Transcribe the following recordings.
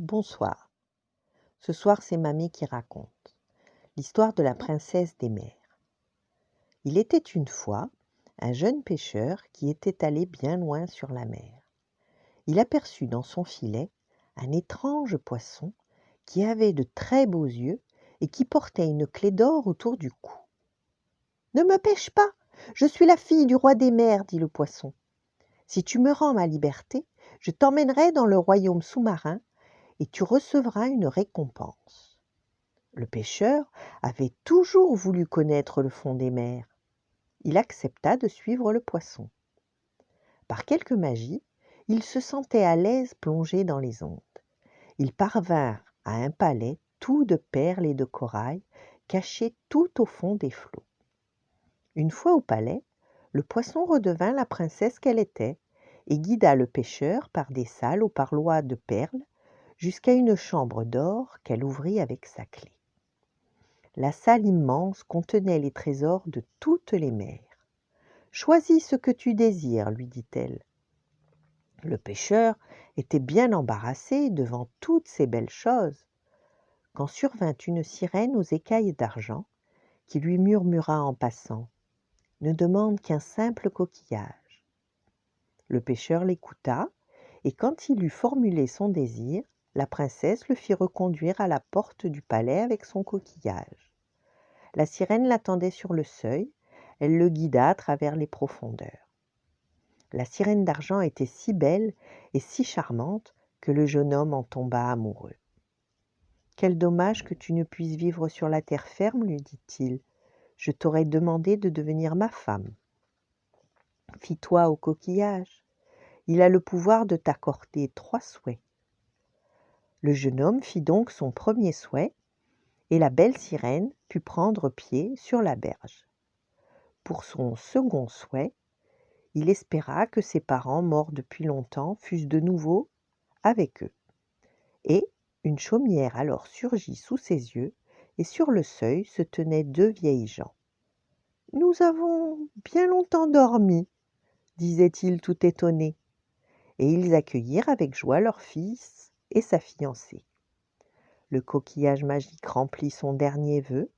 Bonsoir. Ce soir, c'est Mamie qui raconte l'histoire de la princesse des mers. Il était une fois un jeune pêcheur qui était allé bien loin sur la mer. Il aperçut dans son filet un étrange poisson qui avait de très beaux yeux et qui portait une clé d'or autour du cou. « Ne me pêche pas, je suis la fille du roi des mers, dit le poisson. Si tu me rends ma liberté, je t'emmènerai dans le royaume sous-marin et tu recevras une récompense. » Le pêcheur avait toujours voulu connaître le fond des mers. Il accepta de suivre le poisson. Par quelque magie, il se sentait à l'aise plongé dans les ondes. Ils parvinrent à un palais tout de perles et de corail, caché tout au fond des flots. Une fois au palais, le poisson redevint la princesse qu'elle était et guida le pêcheur par des salles aux parloirs de perles jusqu'à une chambre d'or qu'elle ouvrit avec sa clé. La salle immense contenait les trésors de toutes les mers. « Choisis ce que tu désires, lui dit-elle. Le pêcheur était bien embarrassé devant toutes ces belles choses, quand survint une sirène aux écailles d'argent qui lui murmura en passant « Ne demande qu'un simple coquillage ». Le pêcheur l'écouta, et quand il eut formulé son désir, la princesse le fit reconduire à la porte du palais avec son coquillage. La sirène l'attendait sur le seuil, elle le guida à travers les profondeurs. La sirène d'argent était si belle et si charmante que le jeune homme en tomba amoureux. « Quel dommage que tu ne puisses vivre sur la terre ferme, lui dit-il. Je t'aurais demandé de devenir ma femme. Fie-toi au coquillage. Il a le pouvoir de t'accorder 3 souhaits. » Le jeune homme fit donc son premier souhait, et la belle sirène put prendre pied sur la berge. Pour son second souhait, il espéra que ses parents, morts depuis longtemps, fussent de nouveau avec eux. Et une chaumière alors surgit sous ses yeux, et sur le seuil se tenaient 2 vieilles gens. « Nous avons bien longtemps dormi, » disaient-ils tout étonnés, et ils accueillirent avec joie leur fils et sa fiancée. Le coquillage magique remplit son dernier vœu.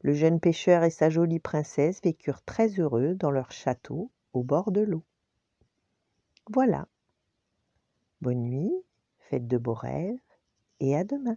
Le jeune pêcheur et sa jolie princesse vécurent très heureux dans leur château au bord de l'eau. Voilà. Bonne nuit, faites de beaux rêves et à demain.